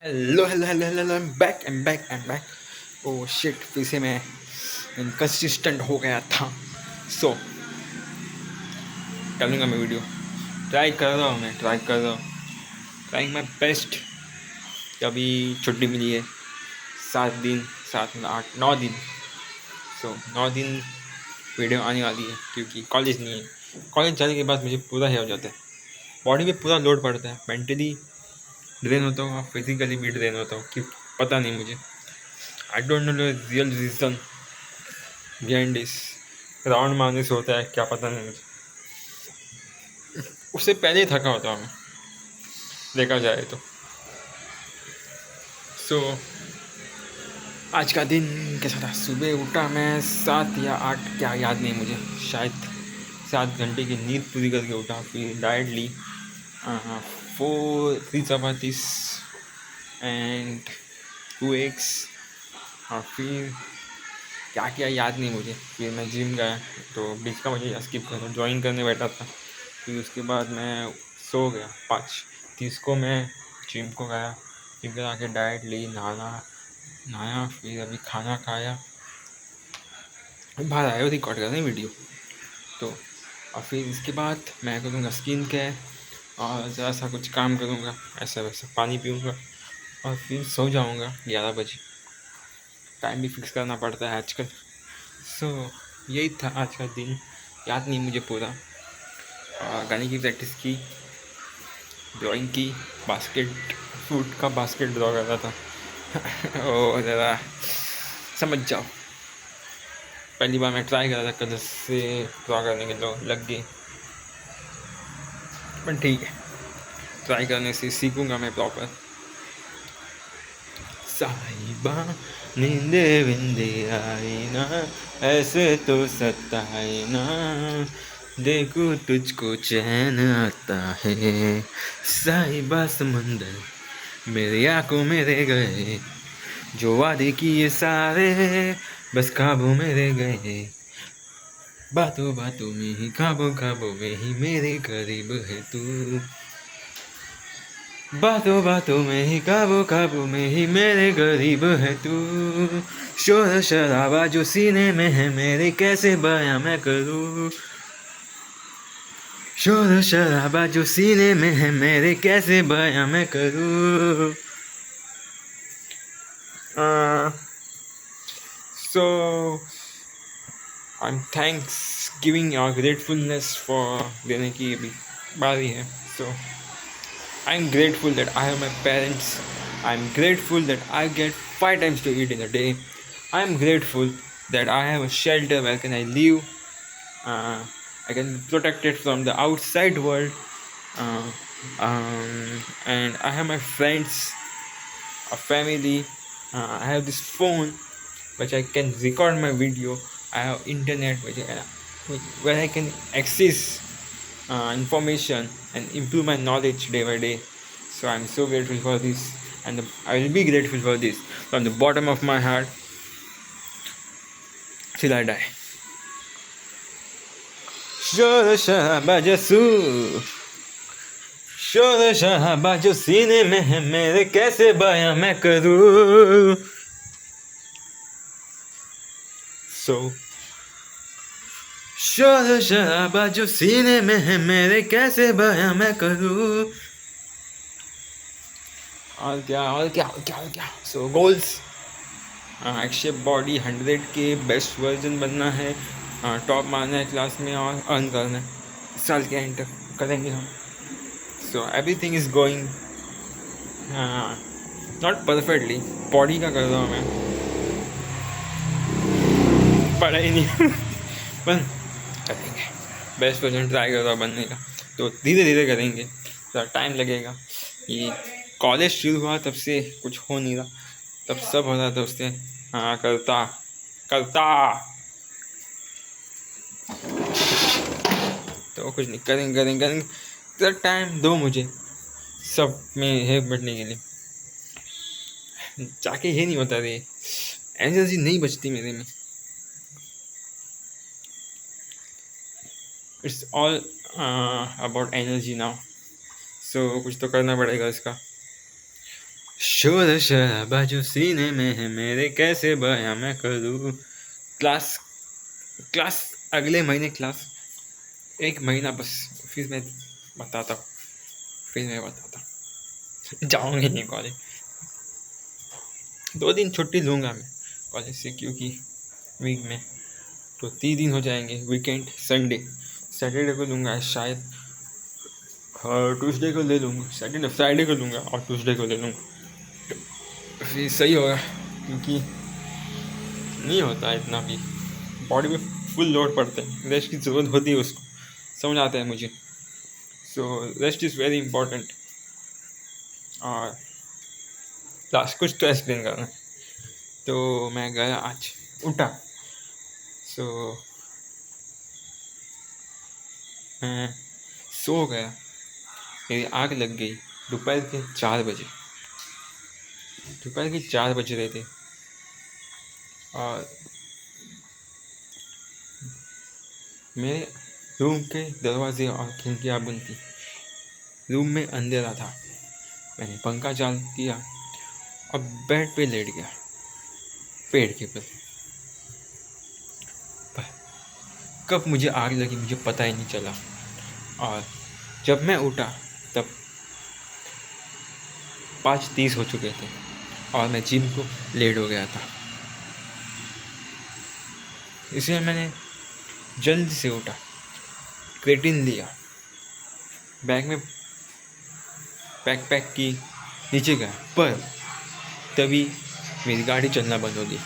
Hello hello hello hello oh shit, फिर से मैं इनकंसिस्टेंट हो गया था। सो डालूंगा मैं वीडियो, ट्राई कर रहा हूँ, मैं ट्राई कर रहा हूँ, ट्राइंग माई बेस्ट। अभी छुट्टी मिली है 7 दिन, 7 8 9 दिन। सो 9 दिन वीडियो आने वाली है क्योंकि कॉलेज नहीं है। कॉलेज जाने के बाद मुझे पूरा है हो जाता है, बॉडी पे पूरा लोड पड़ता है, मेंटली ड्रेन होता हूँ और फिजिकली भी ड्रेन होता हूँ कि पता नहीं मुझे। I don't know the real reason behind this. Round मारने से होता है क्या पता नहीं मुझे, उससे पहले ही थका होता हूँ मैं, देखा जाए तो। सो आज का दिन कैसा था? सुबह उठा मैं 7 या 8, क्या याद नहीं मुझे, शायद 7 घंटे की नींद पूरी करके उठा। फिर डाइट ली, 4 3 चपातीस एंड 2 एग्स। और फिर क्या किया याद नहीं मुझे। फिर मैं जिम गया, तो बीच का मुझे स्किप करना, ज्वाइन करने बैठा था। फिर उसके बाद मैं सो गया। 5:30 को मैं जिम को गया, जिम आके डाइट ली, नहाया, फिर अभी खाना खाया, बाहर आया रिकॉर्ड करने वीडियो। तो और फिर इसके बाद मैं करूँगा स्किन केयर और ज़रा सा कुछ काम करूँगा, ऐसा वैसा, पानी पीऊँगा और फिर सो जाऊँगा 11 बजे। टाइम भी फिक्स करना पड़ता है आजकल। सो यही था आज का दिन, याद नहीं मुझे पूरा। गाने की प्रैक्टिस की, ड्राइंग की, बास्केट फूड का बास्केट ड्रॉ कर रहा था। ओ ज़रा समझ जाओ, पहली बार मैं ट्राई कर रहा था, कलर से ड्रॉ करने के तो लग गई, पर ठीक है, ट्राई करने से सीखूंगा मैं प्रॉपर। साहिबा नींदे विंदे आई ना, ऐसे तो सताए ना, देखो तुझको चैन आता है। साहिबा समंदर मेरी आंखों में रह गए, जो वादे किए सारे बस ख्वाबों में रह गए। बातों बातों में ही, ख्वाबों ख्वाबों में ही मेरे करीब है तू। बातों बातों में ही, ख्वाबों ख्वाबों में ही मेरे करीब है तू। शोर शराबा जो सीने में है मेरे, कैसे बयां मैं करूँ। शोर शराबा जो सीने में है मेरे, कैसे बयां मैं करूँ। सो आई एम थैंक्स गिविंग और ग्रेटफुलनेस फॉर देने की अभी बारी है। सो I'm grateful that I have my parents. I'm grateful that I get 5 times to eat in a day. I'm grateful that I have a shelter where can I live. I can be protected from the outside world. Uh, and I have my friends, a family. I have this phone which I can record my video. I have internet where I can access information and improve my knowledge day by day. So I'm so grateful for this, and I will be grateful for this from the bottom of my heart till I die. शोर शराबा जसू, शोर शराबा जो सीने में है मेरे, कैसे बयां मैं करूं। So शोर शराबा जो सीने में है मेरे, कैसे बयां मैं करूं। और क्या। सो गोल्स, एक्शेप बॉडी, 100 के बेस्ट वर्जन बनना है, टॉप मारना है क्लास में और अर्न करना है। साल के एंड तक करेंगे हम। So everything is going not perfectly, body का कर रहा हूँ मैं, पढ़ाई नहीं। पर करेंगे, बेस्ट वर्जन ट्राई कर रहा हूँ बनने का, तो धीरे धीरे करेंगे, थोड़ा टाइम लगेगा। ये कॉलेज शुरू हुआ तब से कुछ हो नहीं रहा, तब सब हो रहा था उससे। हाँ करता करता, तो कुछ नहीं, करेंगे। तो टाइम दो मुझे सब में है बढ़ने के लिए। जाके ये नहीं होता रे, एनर्जी नहीं बचती मेरे में। It's all about energy now. So कुछ तो करना पड़ेगा इसका। शोर शराबा जो सीने में है मेरे, कैसे बयां मैं करूँ। क्लास क्लास अगले महीने क्लास, एक महीना बस, फिर मैं बताता हूँ, फिर मैं बताता हूँ। जाऊँगी नहीं कॉलेज, 2 दिन छुट्टी लूँगा मैं कॉलेज से, क्योंकि वीक में तो 3 दिन हो जाएंगे। वीकेंड संडे, सैटरडे को लूँगा शायद, और ट्यूसडे को ले लूँगा, सैटरडे फ्राइडे को लूँगा और ट्यूसडे को ले लूँगा, फिर सही होगा। क्योंकि नहीं होता है इतना भी, बॉडी में फुल लोड पड़ता है, रेस्ट की ज़रूरत होती है उसको, समझ आता है मुझे। So rest is very important. और लास्ट कुछ तो एक्सप्लेन करना है। तो मैं गया, आज उठा, सो मैं सो गया, मेरी आग लग गई दोपहर के 4 बजे। दोपहर के 4 बज रहे थे और मेरे रूम के दरवाजे और खिड़कियाँ बंद थी। रूम में अंधेरा था। मैंने पंखा चालू किया और बेड पे लेट गया, पेड़ के ऊपर। कब मुझे आग लगी मुझे पता ही नहीं चला, और जब मैं उठा तब 5:30 हो चुके थे और मैं जिम को लेट हो गया था। इसलिए मैंने जल्दी से उठा, क्रेटिन लिया, बैग में पैक की, नीचे गया, पर तभी मेरी गाड़ी चलना बंद हो गई।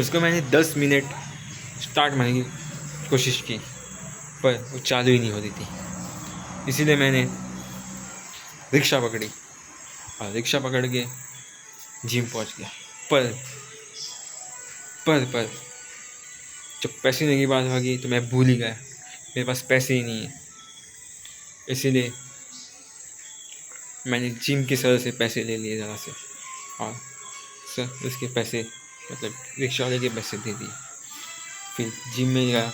उसको मैंने 10 मिनट स्टार्ट मारने की कोशिश की, पर वो चालू ही नहीं हो रही थी। इसीलिए मैंने रिक्शा पकड़ी और रिक्शा पकड़ के जिम पहुंच गया। पर जब पैसे देने की बात आ गई तो मैं भूल ही गया, मेरे पास पैसे ही नहीं है। इसीलिए मैंने जिम के सर से पैसे ले लिए ज़रा से, और सर उसके पैसे, मतलब रिक्शा वाले के पैसे दे दिए। फिर जिम में गया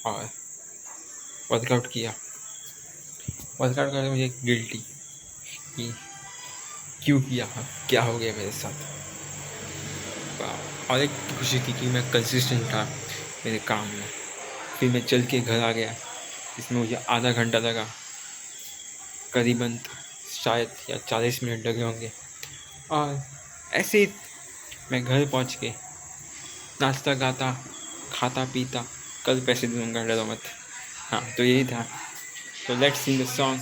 और वर्कआउट किया। वर्कआउट करके मुझे गिल्टी कि क्यों किया, क्या हो गया मेरे साथ। और एक खुशी थी कि मैं कंसिस्टेंट था मेरे काम में। फिर मैं चल के घर आ गया, इसमें मुझे आधा घंटा लगा करीबन, शायद या 40 मिनट लगे होंगे। और ऐसे ही मैं घर पहुंच के नाश्ता गाता, खाता पीता, कल पैसे दूंगा, डरो मत। हाँ, तो यही था। तो let's Singh the song.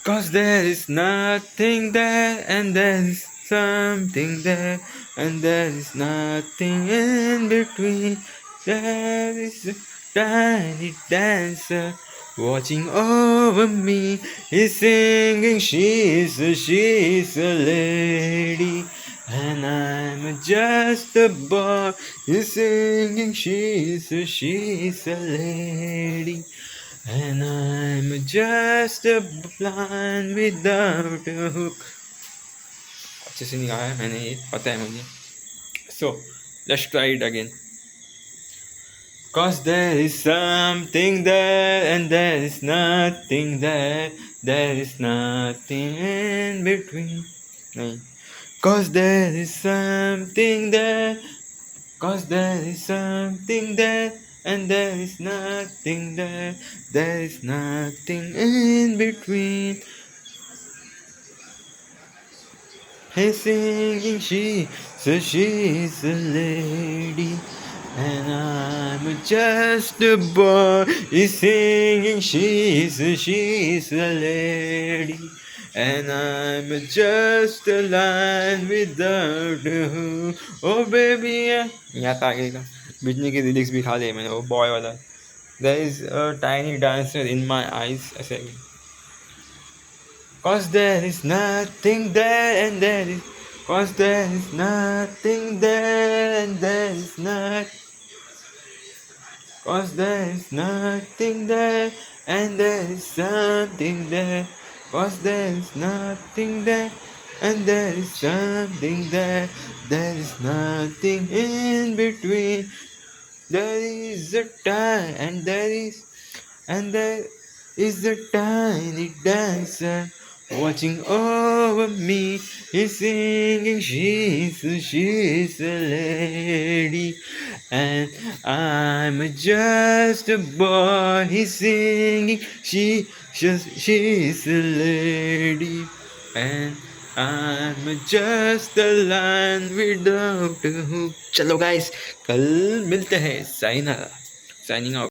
Cause there is nothing there and there is something there and there is nothing in between. There is a tiny dancer watching over me. He's singing, she's a lady and I'm just a boy. He's singing, she's a lady and I'm just a blind without a hook. अच्छे से नहीं गाया है मैंने, ये पता है मुझे। So let's try it again. Cause there is something there and there is nothing there. There is nothing in between. नहीं. Cause there is something there. Cause there is something there and there is nothing there. There is nothing in between. He's singing, she's a lady and I'm just a boy. He's singing, she's a lady and I'm just a line without a hook. Oh baby, यहाँ तक आगेगा बिजली की lyrics भी खा लिए मैंने, वो boy वाला। There is a tiny dancer in my eyes, ऐसे। Cause there is nothing there and there is, cause there is nothing there and there is not, cause there is nothing there and there is something there, cause there is nothing there and there is something there, there is nothing in between. There is a time and there is, and there is the tiny dancer watching over me. He's singing, she's a lady, and I'm just a boy. He's singing, she's a lady, and I'm just a line without a hook. चलो guys, कल मिलते हैं. Signing out.